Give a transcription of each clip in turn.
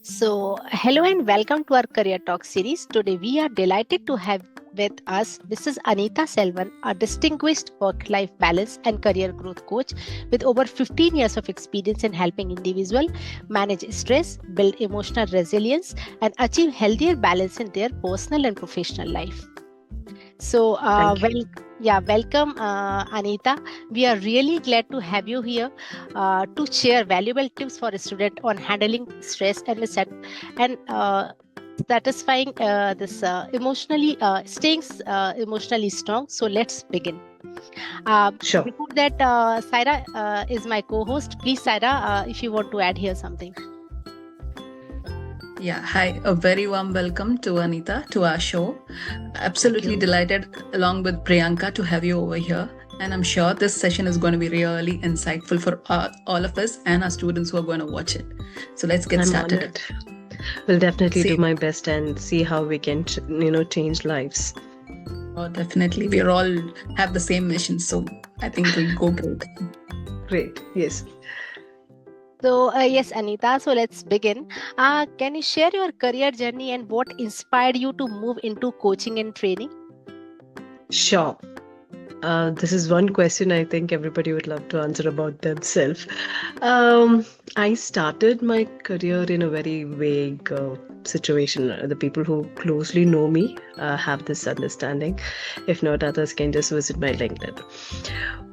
Hello and welcome to our Career Talk series. Today, we are delighted to have with us Mrs. Anitha Selvan, a distinguished work life balance and career growth coach with over 15 years of experience in helping individuals manage stress, build emotional resilience, and achieve healthier balance in their personal and professional life. So, uh, Thank well, you. welcome, Anita. We are really glad to have you here to share valuable tips for a student on handling stress and satisfying this emotionally staying emotionally strong. So let's begin. Uh, Sure. Before that, Saira is my co-host. Please, Saira, if you want to add here something. Yeah, hi. A very warm welcome to Anita to our show. Thank Absolutely you. delighted, along with Priyanka, to have you over here. And I'm sure this session is going to be really insightful for all of us and our students who are going to watch it. So let's get I'm started. honored. Will definitely do See, my best and see how we can, change lives. oh, definitely. We are all have the same mission. So I think it'll go great. Great. Yes. Yes, Anita, so let's begin. Can you share your career journey and what inspired you to move into coaching and training? Sure. This is one question I think everybody would love to answer about themselves. I started my career in a very vague situation. The people who closely know me have this understanding. If not, others can just visit my LinkedIn.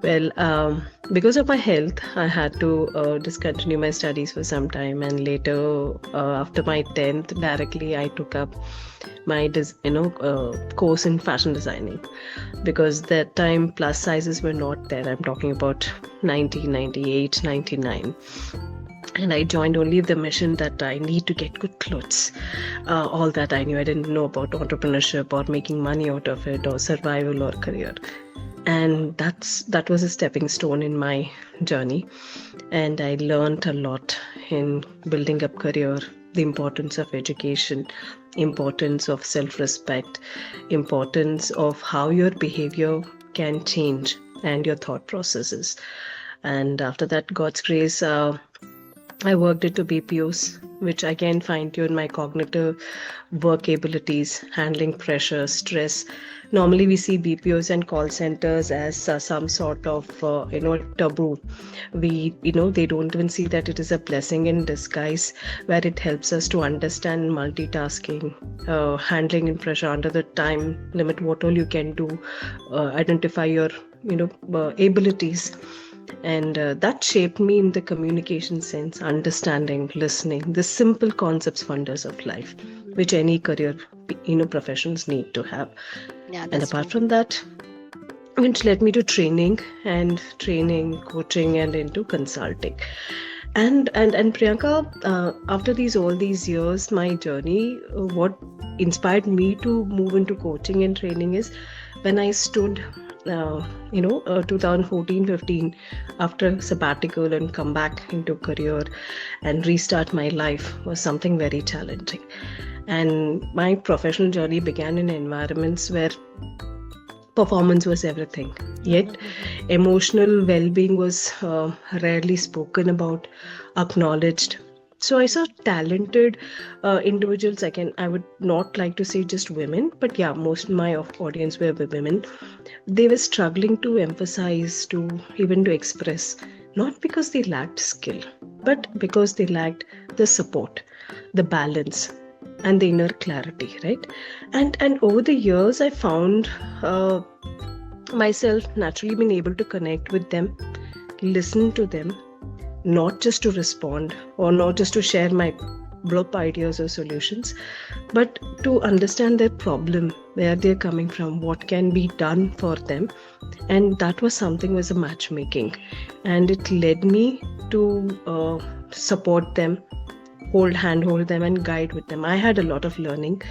Well, because of my health, I had to discontinue my studies for some time, and later, after my 10th, directly I took up my course in fashion designing, because that time plus sizes were not there. I'm talking about 1998, 99. And I joined only the mission that I need to get good clothes. All that I knew. I didn't know about entrepreneurship or making money out of it or survival or career. And that was a stepping stone in my journey. And I learned a lot in building up career, the importance of education, importance of self-respect, importance of how your behavior can change and your thought processes. And after that, God's grace, I worked into BPOs, which again fine-tuned my cognitive work abilities, handling pressure, stress. Normally, we see BPOs and call centers as some sort of taboo. They don't even see that it is a blessing in disguise, where it helps us to understand multitasking, handling in pressure under the time limit, what all you can do, identify your abilities. And that shaped me in the communication sense, understanding, listening, the simple concepts, wonders of life, which any career professions need to have. Yeah, And that's apart true. from that, which led me to training, coaching, and into consulting. And Priyanka, after these all these years, my journey, what inspired me to move into coaching and training is when I stood 2014-15, after sabbatical and come back into career and restart my life, was something very challenging. And my professional journey began in environments where performance was everything, yet emotional well-being was rarely spoken about, acknowledged. So I saw talented individuals. I would not like to say just women, but yeah, most of my audience were women. They were struggling to emphasize, to even to express, not because they lacked skill, but because they lacked the support, the balance, and the inner clarity, right? And over the years, I found myself naturally being able to connect with them, listen to them, not just to respond or not just to share my blup ideas or solutions, but to understand their problem, where they're coming from, what can be done for them. And that was something, was a matchmaking, and it led me to support them, hold them and guide with them. I had a lot of learning.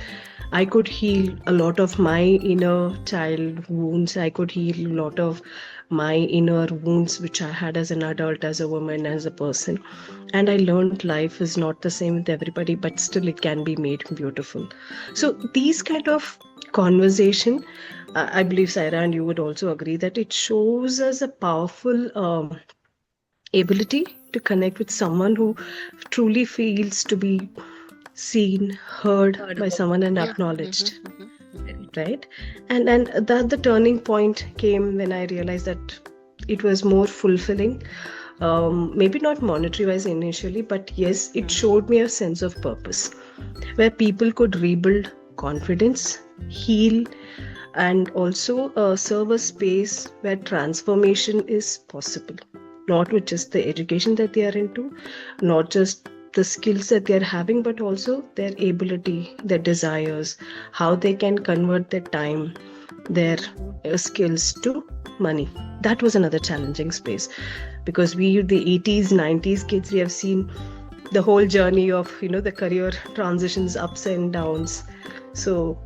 I could heal a lot of my inner child wounds. I could heal a lot of my inner wounds which I had as an adult, as a woman, as a person. And I learned life is not the same with everybody, but still it can be made beautiful. So these kind of conversation, I believe Saira and you would also agree that it shows us a powerful ability to connect with someone who truly feels to be seen, heard Heard by about. someone and Yeah, acknowledged, very true. right? And that the turning point came when I realized that it was more fulfilling. Maybe not monetary wise initially, but yes, it showed me a sense of purpose where people could rebuild confidence, heal, and also serve a space where transformation is possible. Not with just the education that they are into, not just the skills that they are having, but also their ability, their desires, how they can convert their time, their skills to money. That was another challenging space because we, the 80s, 90s kids, we have seen the whole journey of the career transitions, ups and downs. So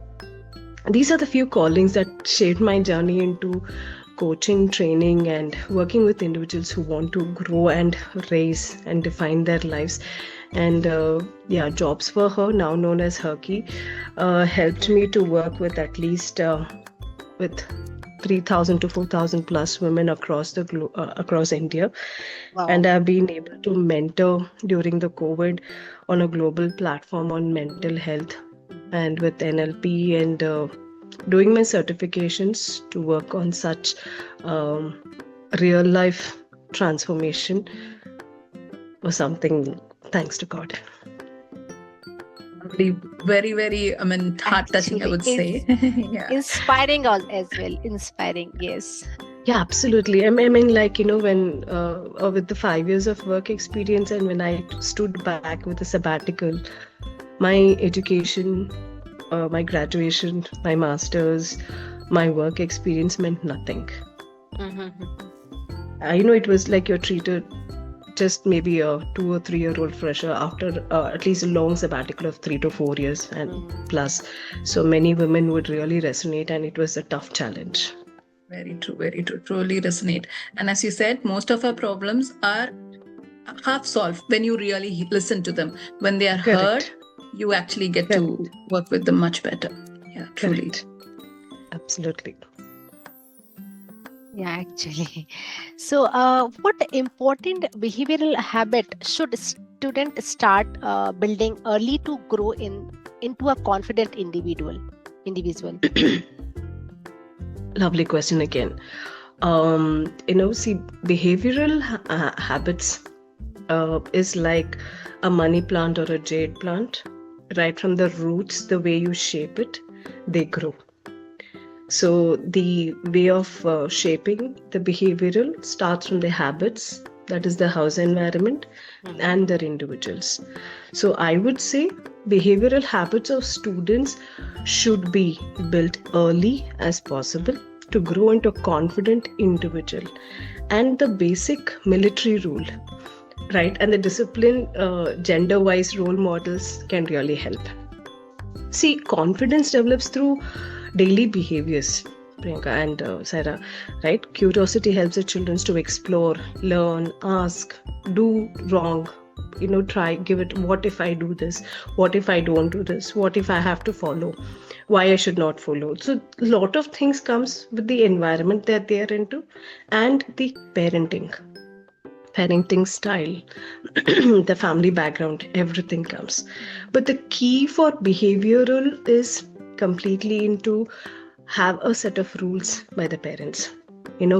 these are the few callings that shaped my journey into coaching, training, and working with individuals who want to grow and raise and define their lives. And yeah, Jobs for Her, now known as Herky, helped me to work with at least with 3,000 to 4,000 plus women across across India. And Wow. I've been able to mentor during the COVID on a global platform on mental health and with NLP, and doing my certifications to work on such um, real life transformation was something, thanks to God. Very, very, very, I mean, heart touching, I Actually, would say. Yeah. inspiring as well. Inspiring, yes. Yeah, absolutely. I mean, like, when with the 5 years of work experience and when I stood back with a sabbatical, my education, my graduation, my master's, my work experience meant nothing. It was like you're treated just maybe a 2 or 3 year old fresher after at least a long sabbatical of 3 to 4 years and plus. So many women would really resonate, and it was a tough challenge. Very true, very true. Truly resonate. And as you said, most of our problems are half solved when you really listen to them. When they are heard, Correct. you actually get Correct. to work with them much better. Yeah, truly. Correct. Absolutely. Yeah, actually. So, what important behavioral habit should student start building early to grow into a confident individual? Lovely question again. See, behavioral habits is like a money plant or a jade plant. Right from the roots, the way you shape it, they grow. So the way of shaping the behavioral starts from the habits, that is the house environment, and their individuals. So I would say behavioral habits of students should be built early as possible to grow into a confident individual. And the basic military rule, right, and the discipline gender wise role models can really help. See, confidence develops through daily behaviors, Priyanka and Sarah, right? Curiosity helps the children to explore, learn, ask, do wrong, try, give it, what if I do this? What if I don't do this? What if I have to follow? Why I should not follow? So a lot of things comes with the environment that they are into and the parenting style, the family background, everything comes. But the key for behavioral is completely into have a set of rules by the parents.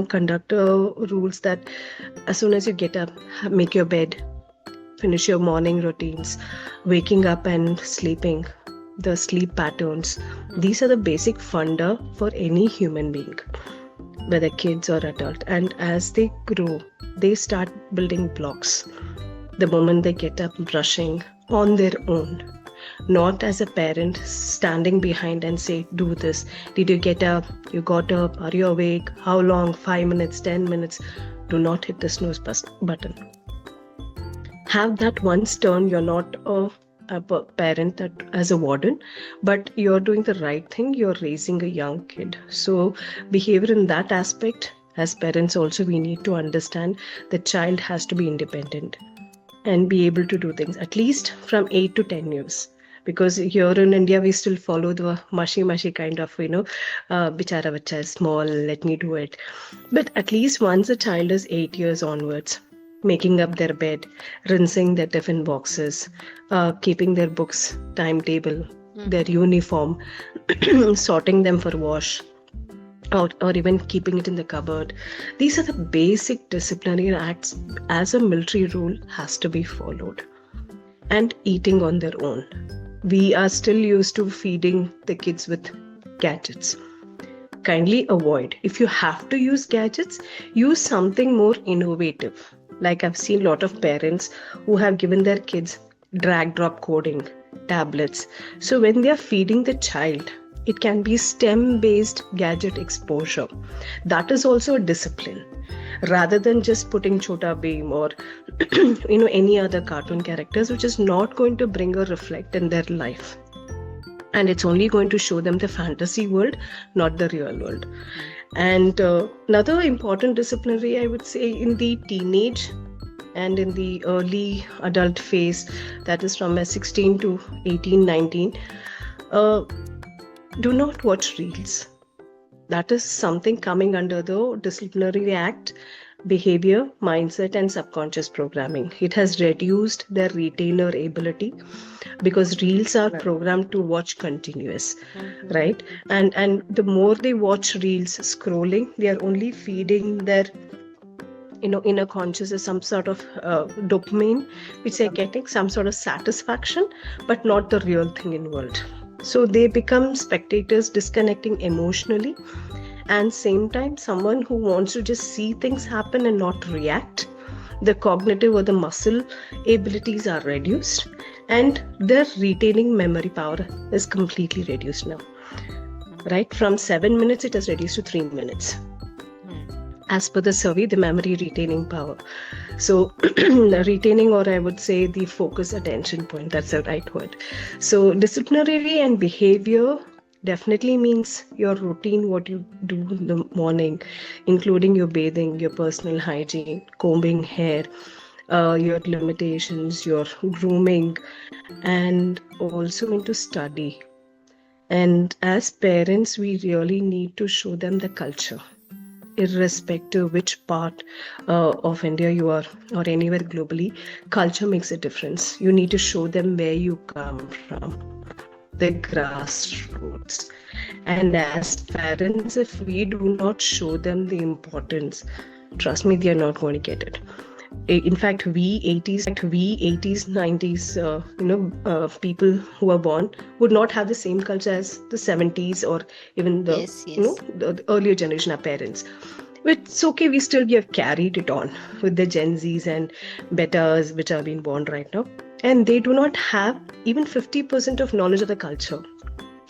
Conduct rules that as soon as you get up, make your bed, finish your morning routines, waking up and sleeping, the sleep patterns. These are the basic funda for any human being, whether kids or adult. And as they grow, they start building blocks the moment they get up, brushing on their own, not as a parent standing behind and say, do this. Did you get up? You got up? Are you awake? How long? 5 minutes, 10 minutes? Do not hit the snooze button. Have that once turn. You're not a parent that as a warden, but you're doing the right thing. You're raising a young kid. So behavior in that aspect, as parents also, we need to understand the child has to be independent and be able to do things at least from 8 to 10 years. Because here in India, we still follow the mushy kind of, bichara bacha is small, let me do it. But at least once a child is 8 years onwards, making up their bed, rinsing their tiffin boxes, keeping their books timetable, their uniform, sorting them for wash, or even keeping it in the cupboard. These are the basic disciplinary acts as a military rule has to be followed. And eating on their own. We are still used to feeding the kids with gadgets. Kindly avoid. If you have to use gadgets, use something more innovative. Like I've seen a lot of parents who have given their kids drag drop coding tablets. So when they are feeding the child, it can be STEM based gadget exposure. That is also a discipline. Rather than just putting Chota Beam or any other cartoon characters, which is not going to bring a reflect in their life. And it's only going to show them the fantasy world, not the real world. And another important disciplinary, I would say, in the teenage and in the early adult phase, that is from 16 to 18, 19, do not watch reels. That is something coming under the disciplinary act, behavior, mindset, and subconscious programming. It has reduced their retainer ability because reels are programmed to watch continuous, right? And the more they watch reels scrolling, they are only feeding their inner consciousness some sort of dopamine, which they're getting some sort of satisfaction, but not the real thing in world. So they become spectators, disconnecting emotionally, and same time someone who wants to just see things happen and not react. The cognitive or the muscle abilities are reduced, and their retaining memory power is completely reduced now. Right? From 7 minutes, it has reduced to 3 minutes. As per the survey, the memory retaining power. So the retaining, or I would say the focus attention point, that's the right word. So disciplinary and behavior definitely means your routine, what you do in the morning, including your bathing, your personal hygiene, combing hair, your limitations, your grooming, and also into study. And as parents, we really need to show them the culture. Irrespective which part of India you are or anywhere globally, culture makes a difference. You need to show them where you come from, the grassroots. And as parents, if we do not show them the importance, trust me, they are not going to get it. In fact, we 80s, 90s, people who are born would not have the same culture as the 70s or even the, the earlier generation of parents. It's okay, we have carried it on with the Gen Zs and betas which are being born right now. And they do not have even 50% of knowledge of the culture.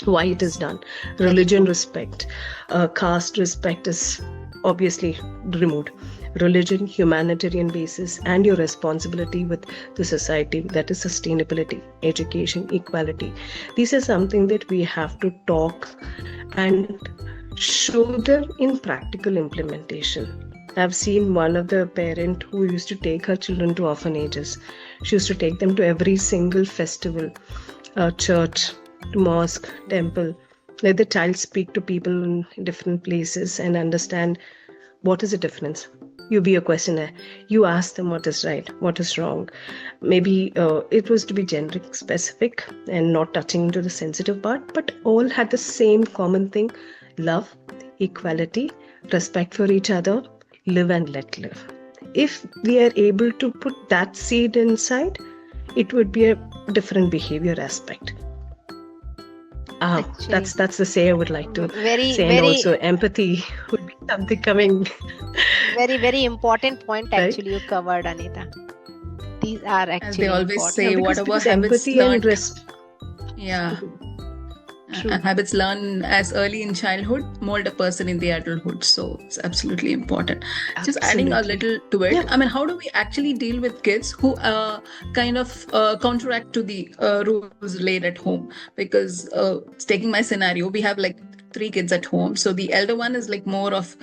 Why it is done. Religion respect, caste respect is obviously removed. Religion, humanitarian basis, and your responsibility with the society, that is sustainability, education, equality. These are something that we have to talk and show them in practical implementation. I've seen one of the parent who used to take her children to orphanages. She used to take them to every single festival, church, mosque, temple. Let the child speak to people in different places and understand what is the difference. You be a questioner. You ask them what is right, what is wrong. Maybe it was to be gender specific and not touching into the sensitive part, but all had the same common thing: love, equality, respect for each other, live and let live. If we are able to put that seed inside, it would be a different behavior aspect. That's the say I would like to say, and also empathy would be something coming. Very, very important point actually you covered, Anitha. These are actually as they always important. say, whatever habits learned, habits learned as early in childhood mold a person in the adulthood. So it's absolutely important. Just adding a little to it. I mean, how do we actually deal with kids who kind of counteract to the rules laid at home? Because taking my scenario, we have like three kids at home. So the elder one is like more of,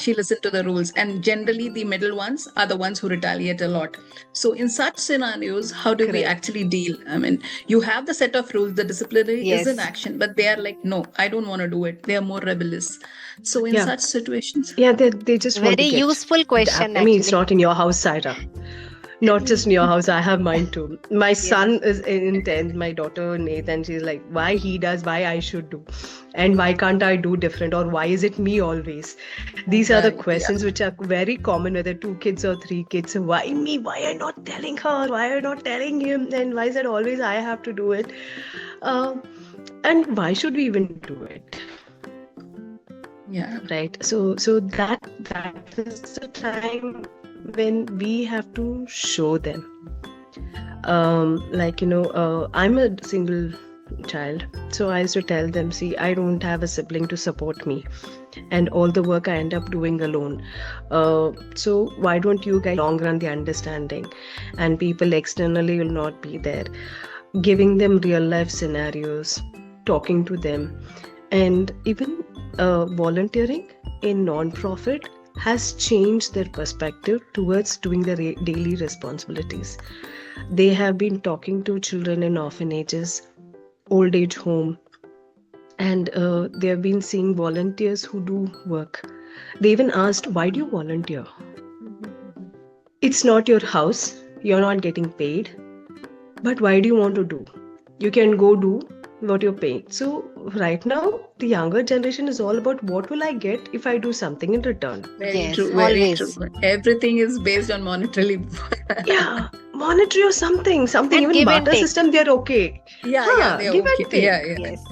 she listened to the rules. And generally the middle ones are the ones who retaliate a lot. So in such scenarios, how do we actually deal? I mean, you have the set of rules, the disciplinary is in action, but they are like, no, I don't want to do it. They are more rebellious. So in such situations. Yeah, they just want to Very get useful question. I mean, it's not in your house, Saira. Not just in your house, I have mine too. My son is in 10th, my daughter in 8th, and she's like, why he does, why I should do, and why can't I do different, or why is it me always? These are the questions which are very common, whether 2 kids or 3 kids. So why me? Why are you not telling her? Why are you not telling him? And why is it always I have to do it? And why should we even do it? Yeah. Right. So that is the time when we have to show them. I'm a single child, so I used to tell them, see, I don't have a sibling to support me, and all the work I end up doing alone. So why don't you guys long run the understanding, and people externally will not be there, giving them real life scenarios, talking to them, and even volunteering in non-profit has changed their perspective towards doing their daily responsibilities. They have been talking to children in orphanages, old age home, and they have been seeing volunteers who do work. They even asked, why do you volunteer? It's not your house, you're not getting paid, but why do you want to do? You can go do what you're paying. So right now, the younger generation is all about what will I get if I do something in return. Very true. Very true. Everything is based on monetarily. Monetary or something. And Even barter system, they're okay. They're give okay. and take. Yes.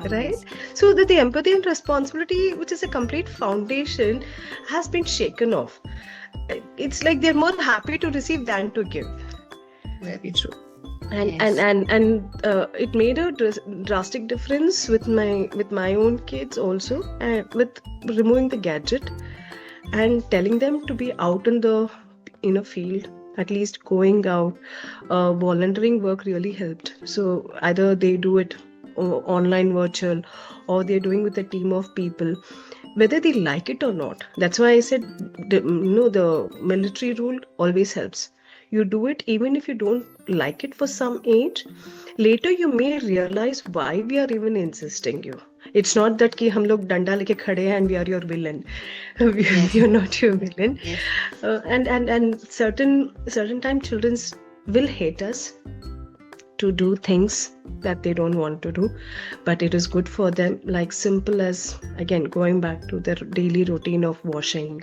Right? So that the empathy and responsibility, which is a complete foundation, has been shaken off. It's like they're more happy to receive than to give. Very true. And it made a drastic difference with my own kids also, with removing the gadget and telling them to be out in the field, at least going out. Volunteering work really helped. So either they do it online, virtual, or they're doing with a team of people, whether they like it or not. That's why I said the military rule always helps. You do it even if you don't like it for some age. Later you may realize why we are even insisting you. It's not that ki hum log danda leke khade hain and we are your villain. We are not your villain. And certain time children will hate us to do things that they don't want to do, but it is good for them, like simple as, again, going back to their daily routine of washing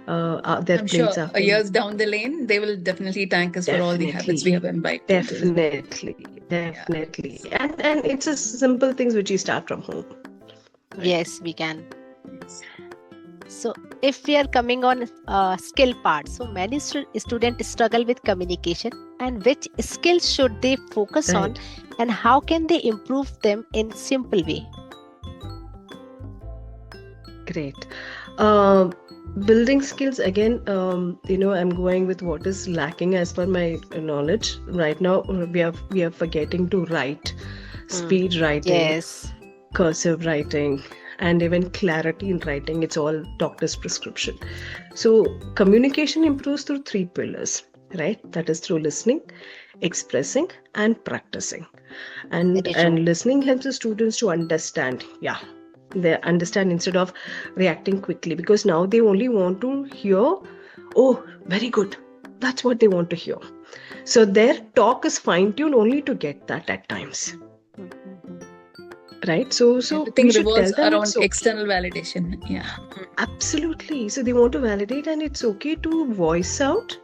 their I'm plates. sure years down the lane, they will definitely thank us for all the habits we have imbibed. Definitely. And it's a simple things which you start from home. Yes, we can. So if we are coming on skill part, so many students struggle with communication, and which skills should they focus on, and how can they improve them in simple way? Great. Building skills, again, I'm going with what is lacking as per my knowledge. Right now, we are forgetting to write, speed writing, cursive writing, and even clarity in writing. It's all doctor's prescription. So communication improves through 3 pillars, right? That is through listening, expressing, and practicing. And listening helps the students to understand. They understand instead of reacting quickly, because now they only want to hear, oh, very good. That's what they want to hear. So their talk is fine-tuned only to get that at times. Right? So everything revolves around external validation. Yeah. Absolutely. So they want to validate, and it's okay to voice out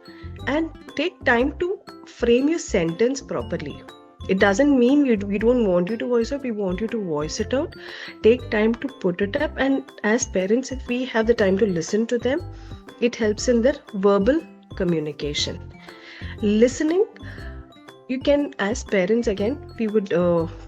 and take time to frame your sentence properly. It doesn't mean we don't want you to voice out, we want you to voice it out. Take time to put it up, and as parents, if we have the time to listen to them, it helps in their verbal communication. Listening, you can, as parents, again, we would,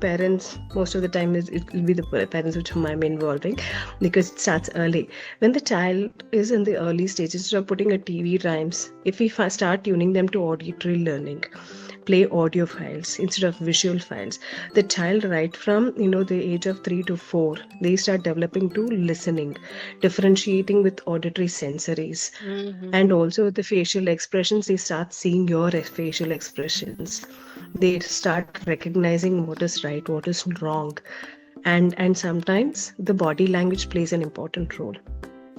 parents, most of the time it will be the parents which I'm involving, because it starts early. When the child is in the early stages of putting a TV rhymes, if we start tuning them to auditory learning, play audio files instead of visual files. The child, right from the age of 3 to 4, they start developing to listening, differentiating with auditory sensories, and also the facial expressions. They start seeing your facial expressions. They start recognizing what is right, what is wrong, and sometimes the body language plays an important role.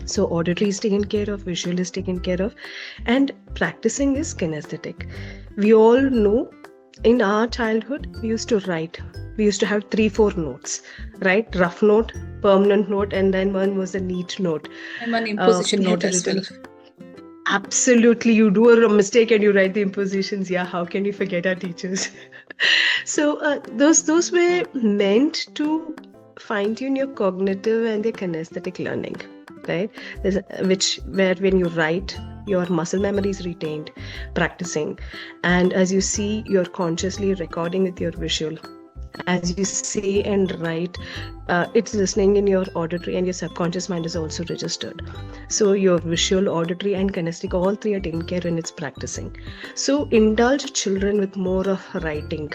So auditory is taken care of, visual is taken care of, and practicing is kinesthetic. We all know in our childhood, we used to write. We used to have 3-4 notes, right? Rough note, permanent note, and then one was a neat note. And one imposition note as well. Absolutely. You do a mistake and you write the impositions. Yeah, how can we forget our teachers? So those were meant to fine-tune your cognitive and your kinesthetic learning, right? Where when you write, your muscle memory is retained, practicing. And as you see, you're consciously recording with your visual. As you say and write, it's listening in your auditory, and your subconscious mind is also registered. So your visual, auditory, and kinesthetic, all three are taken care when it's practicing. So indulge children with more of writing,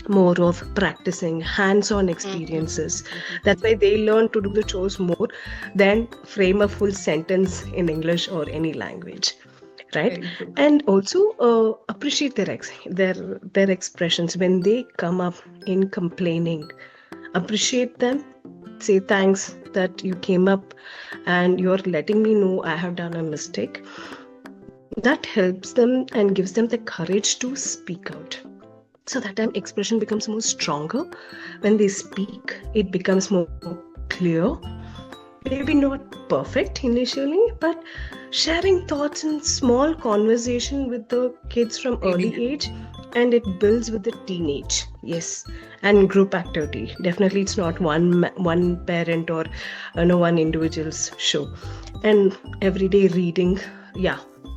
more of practicing, hands-on experiences. That's why they learn to do the chores more than frame a full sentence in English or any language. Right? And also appreciate their expressions when they come up in complaining. Appreciate them. Say thanks that you came up and you're letting me know I have done a mistake. That helps them and gives them the courage to speak out. So that time expression becomes more stronger. When they speak, it becomes more clear. Maybe not perfect initially, but sharing thoughts in small conversation with the kids from early age, and it builds with the teenage. Yes, and group activity. Definitely, it's not one parent or one individual's show. And everyday reading,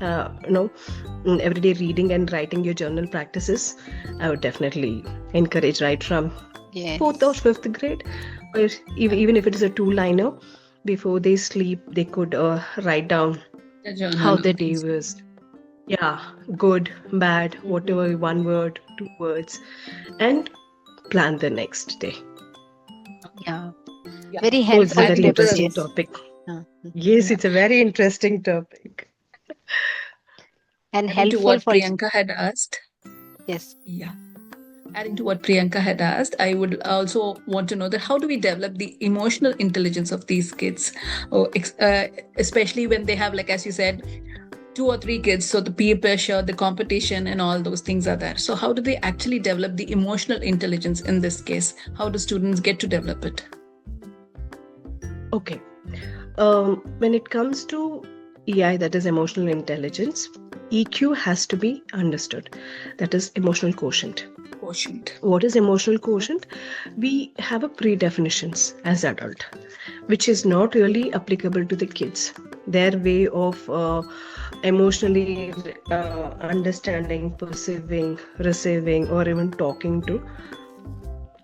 everyday reading and writing your journal practices. I would definitely encourage right from 4th or 5th grade, or even if it is a 2-liner. Before they sleep, they could write down how the day was. Yeah, good, bad, whatever, 1 word, 2 words, and plan the next day. Yeah. Very helpful. It's a very interesting topic. Yes, it's a very interesting topic. And helpful to what Priyanka had asked. Yes. Yeah. Adding to what Priyanka had asked, I would also want to know that how do we develop the emotional intelligence of these kids, especially when they have, like as you said, 2 or 3 kids, so the peer pressure, the competition, and all those things are there. So how do they actually develop the emotional intelligence in this case? How do students get to develop it? Okay. When it comes to EI, that is emotional intelligence, EQ has to be understood. That is emotional quotient. What is emotional quotient? We have a pre-definitions as adult, which is not really applicable to the kids. Their way of emotionally understanding, perceiving, receiving, or even talking to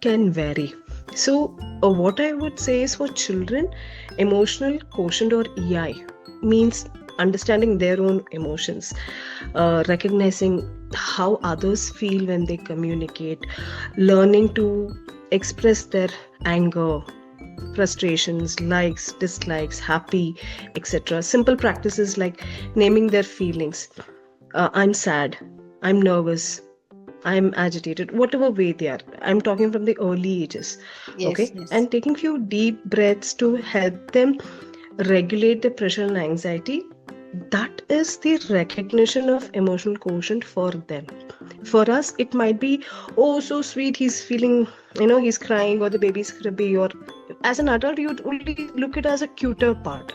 can vary. So what I would say is, for children, emotional quotient or EI means understanding their own emotions, recognizing how others feel when they communicate, learning to express their anger, frustrations, likes, dislikes, happy, etc. Simple practices like naming their feelings. I'm sad, I'm nervous, I'm agitated, whatever way they are. I'm talking from the early ages. Yes. And taking few deep breaths to help them regulate the pressure and anxiety. That is the recognition of emotional quotient for them. For us, it might be, oh, so sweet, he's feeling, he's crying, or the baby's cribby, or as an adult, you'd only look at it as a cuter part.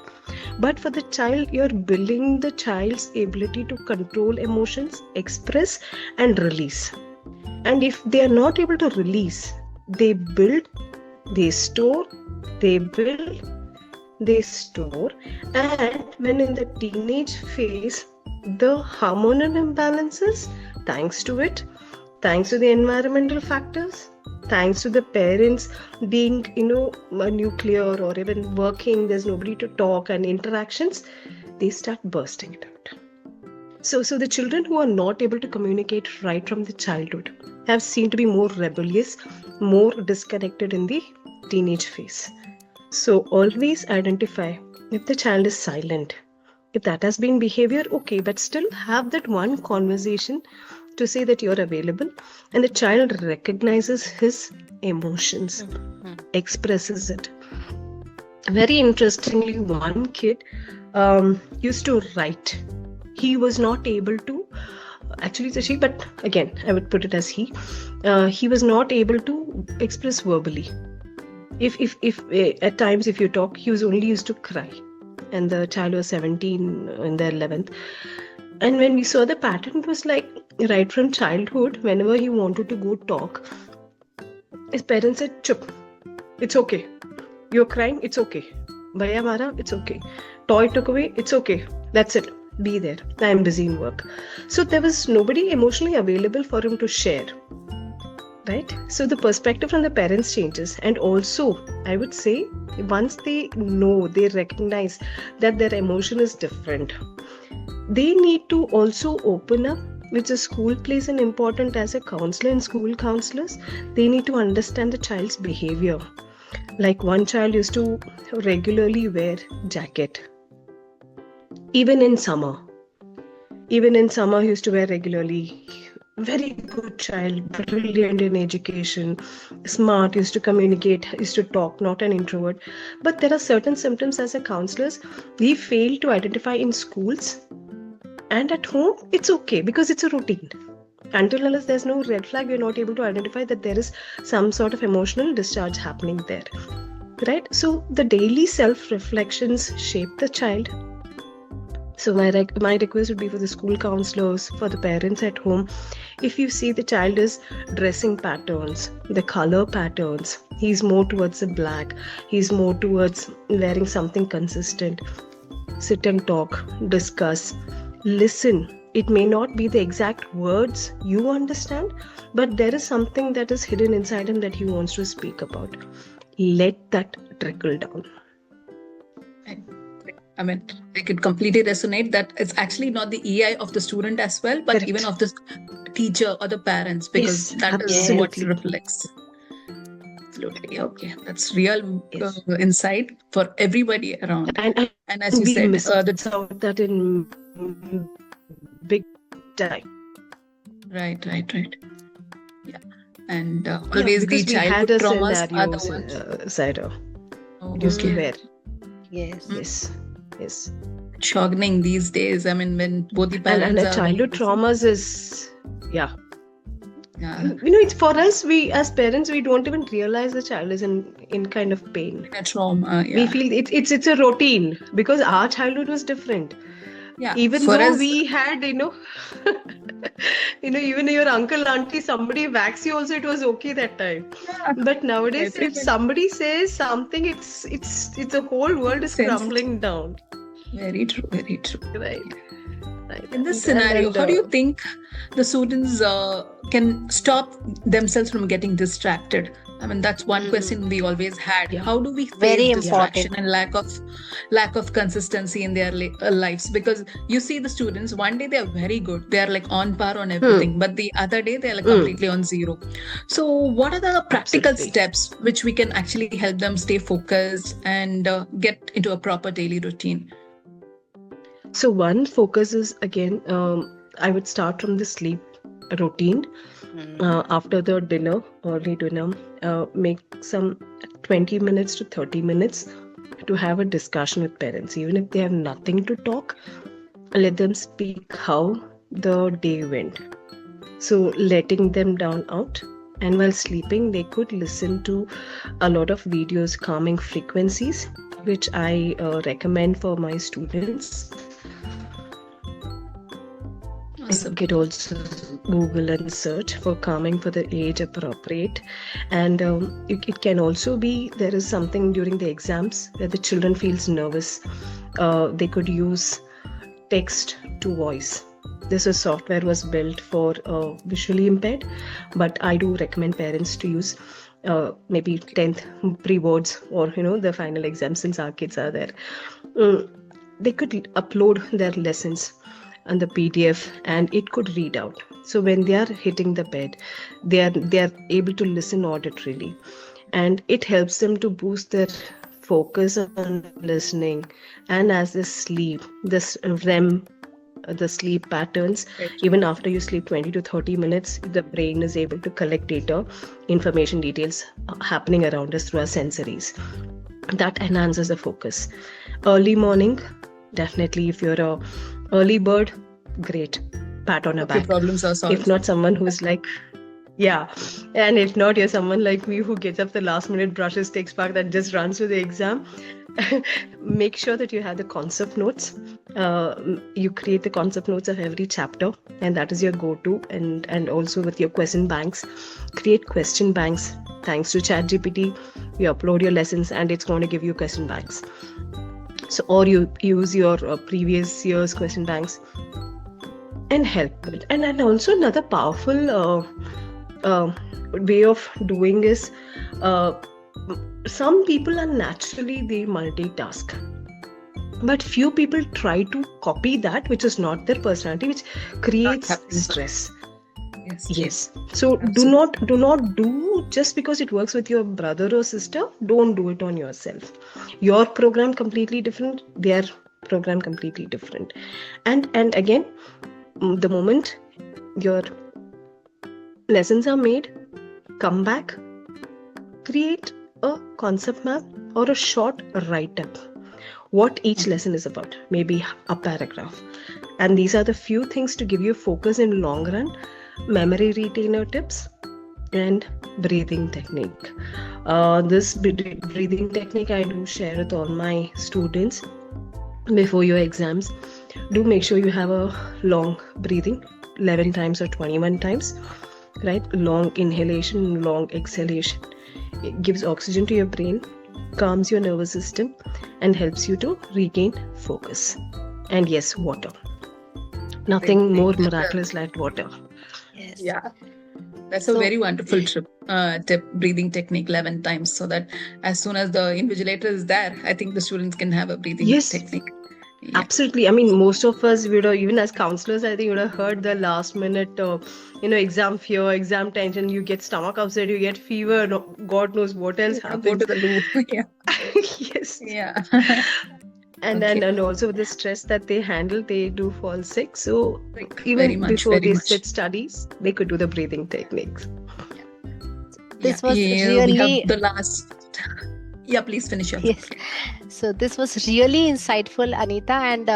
But for the child, you're building the child's ability to control emotions, express, and release. And if they are not able to release, they build, they store, they build, they store, and when in the teenage phase, the hormonal imbalances, thanks to the environmental factors, thanks to the parents being, nuclear or even working, there's nobody to talk and interactions, they start bursting it out. So the children who are not able to communicate right from the childhood have seen to be more rebellious, more disconnected in the teenage phase. So always identify if the child is silent. If that has been behavior, okay, but still have that one conversation to say that you're available, and the child recognizes his emotions, expresses it. Very interestingly, one kid used to write. He was not able to, actually it's a she, but again I would put it as he. He was not able to express verbally. If at times if you talk, he was only used to cry, and the child was 17 in their 11th. And when we saw the pattern, it was like right from childhood, whenever he wanted to go talk, his parents said, "Chup, it's okay. You're crying, it's okay. Bhaiya mara, it's okay. Toy took away, it's okay. That's it. Be there. I'm busy in work." So there was nobody emotionally available for him to share. Right? So the perspective from the parents changes. And also, I would say, once they know, they recognize that their emotion is different, they need to also open up, which the school plays an important as a counselor and school counselors. They need to understand the child's behavior. Like one child used to regularly wear jacket. Even in summer. Even in summer, he used to wear regularly. Very good child, brilliant in education, smart, used to communicate, used to talk, not an introvert. But there are certain symptoms as a counselors we fail to identify in schools, and at home it's okay because it's a routine. Until unless there's no red flag, we're not able to identify that there is some sort of emotional discharge happening there. Right? So the daily self-reflections shape the child. So my request would be for the school counselors, for the parents at home, if you see the child is dressing patterns, the color patterns, he's more towards the black, he's more towards wearing something consistent, sit and talk, discuss, listen. It may not be the exact words you understand, but there is something that is hidden inside him that he wants to speak about. Let that trickle down. I mean, I could completely resonate that it's actually not the EI of the student as well, but Correct. even of the teacher or the parents, because Yes, that is absolutely. what reflects. Absolutely. Okay. That's real insight for everybody around. And as you we said, miss out that in big time. Right. Yeah. And always the because we had childhood a traumas are scenario, the ones. Saira. Oh, Used to okay. wear. Yes. Yes. Shocking these days. I mean, when both the parents and are childhood traumas is Yeah. it's for us, we as parents, we don't even realize the child is in kind of pain. A trauma. We feel it's a routine because our childhood was different. Yeah. Even for though us, we had even your uncle, auntie, somebody wax you also, it was okay that time. But nowadays, if somebody says something, it's the whole world is crumbling down. Very true. Right. In this scenario, how do you think the students can stop themselves from getting distracted? I mean, that's one question we always had. Yeah. How do we face Very distraction important. and lack of consistency in their lives? Because you see the students, one day they are very good, they are like on par on everything, but the other day they are like completely on zero. So what are the practical steps which we can actually help them stay focused and get into a proper daily routine? So one focus is, again, I would start from the sleep routine. After the dinner, early dinner, make some 20 minutes to 30 minutes to have a discussion with parents. Even if they have nothing to talk, let them speak how the day went. So letting them down out. And while sleeping, they could listen to a lot of videos, calming frequencies, which I recommend for my students. Awesome. You could also Google and search for calming for the age appropriate. And it can also be, there is something during the exams where the children feels nervous. They could use text to voice. This software was built for visually impaired, but I do recommend parents to use maybe 10th pre-boards or the final exam, since our kids are there. They could upload their lessons. and the PDF, and it could read out. So when they are hitting the bed, they are able to listen auditorily, and it helps them to boost their focus on listening. And as they sleep, this REM, the sleep patterns, even after you sleep 20 to 30 minutes, the brain is able to collect data, information, details happening around us through our sensories. That enhances the focus. Early morning, definitely, if you're a early bird, great, pat on a back. Problems are solved. If not, someone who's like, yeah, and if not, you're someone like me who gets up the last minute, brushes, takes back, that just runs to the exam. Make sure that you have the concept notes. You create the concept notes of every chapter, and that is your go-to. And also with your question banks, create question banks. Thanks to ChatGPT, you upload your lessons, and it's going to give you question banks. So, or you use your previous year's question banks and help with it. And also another powerful way of doing is, some people are naturally, they multitask, but few people try to copy that, which is not their personality, which creates stress. Yes. So absolutely. do not do just because it works with your brother or sister. Don't do it on yourself. Your program completely different, their program completely different. And again, the moment your lessons are made, come back, create a concept map or a short write-up, what each lesson is about, maybe a paragraph. And these are the few things to give you focus in long run. Memory retainer tips and breathing technique. This breathing technique I do share with all my students before your exams. Do make sure you have a long breathing, 11 times or 21 times, right? Long inhalation, long exhalation. It gives oxygen to your brain, calms your nervous system, and helps you to regain focus. And yes, water. Nothing more miraculous like water. Yes. Yeah. That's a very wonderful tip, breathing technique 11 times, so that as soon as the invigilator is there, I think the students can have a breathing technique. Yeah. Absolutely. I mean, most of us would have, even as counselors, I think would have heard the last minute, exam fear, exam tension. You get stomach upset, you get fever. God knows what else happens. Go to the loo. Yeah. Yes. Yeah. And also the stress that they handle, they do fall sick. So even before they sit studies, they could do the breathing techniques. This was really the last. Yeah, please finish your. Yes. So this was really insightful, Anitha, and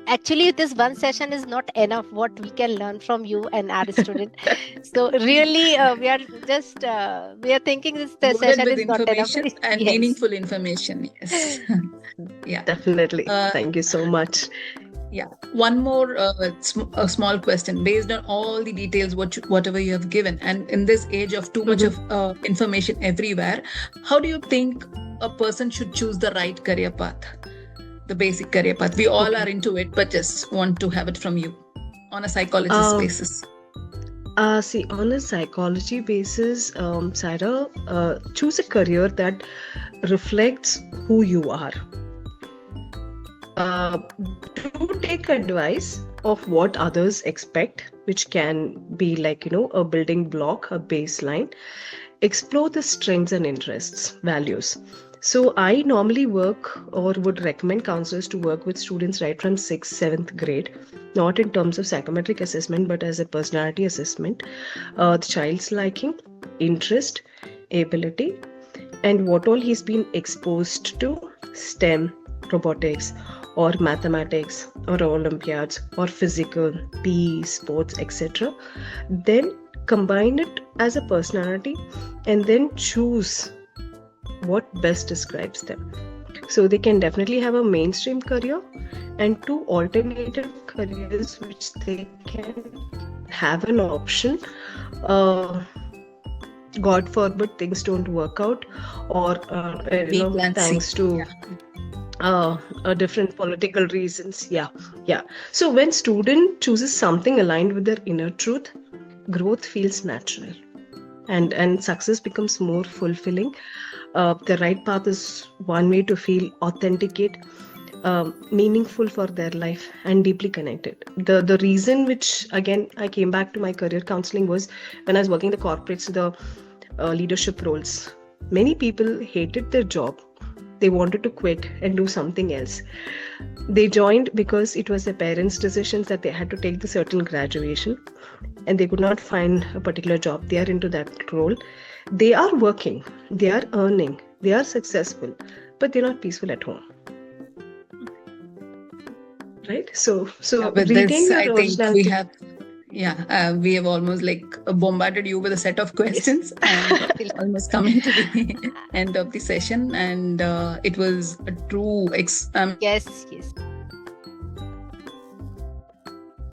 actually this one session is not enough what we can learn from you and our student. So really we are thinking this session is not enough. And meaningful information. Yes. Yeah, definitely. Thank you so much. Yeah. One more a small question based on all the details, whatever you have given, and in this age of too much of information everywhere, how do you think a person should choose the right career path, the basic career path? We all are into it, but just want to have it from you on a psychologist basis. See, on a psychology basis, Sarah, choose a career that reflects who you are. Do take advice of what others expect, which can be like, a building block, a baseline. Explore the strengths and interests, values. So I normally work or would recommend counselors to work with students right from 6th, 7th grade, not in terms of psychometric assessment, but as a personality assessment. The child's liking, interest, ability, and what all he's been exposed to, STEM, robotics, or mathematics, or Olympiads, or physical, PE, sports, etc. Then combine it as a personality and then choose what best describes them. So they can definitely have a mainstream career and 2 alternative careers which they can have an option. God forbid things don't work out, or thanks to different political reasons. Yeah. So when student chooses something aligned with their inner truth, growth feels natural, and success becomes more fulfilling. The right path is one way to feel authenticate, meaningful for their life and deeply connected. The reason which again I came back to my career counseling was when I was working the corporates, the leadership roles. Many people hated their job. They wanted to quit and do something else. They joined because it was their parents' decisions that they had to take the certain graduation and they could not find a particular job. They are into that role. They are working, they are earning, they are successful, but they're not peaceful at home. Right? So with retain this, your I think originality. we have almost like bombarded you with a set of questions and almost coming to the end of the session. And it was a true yes.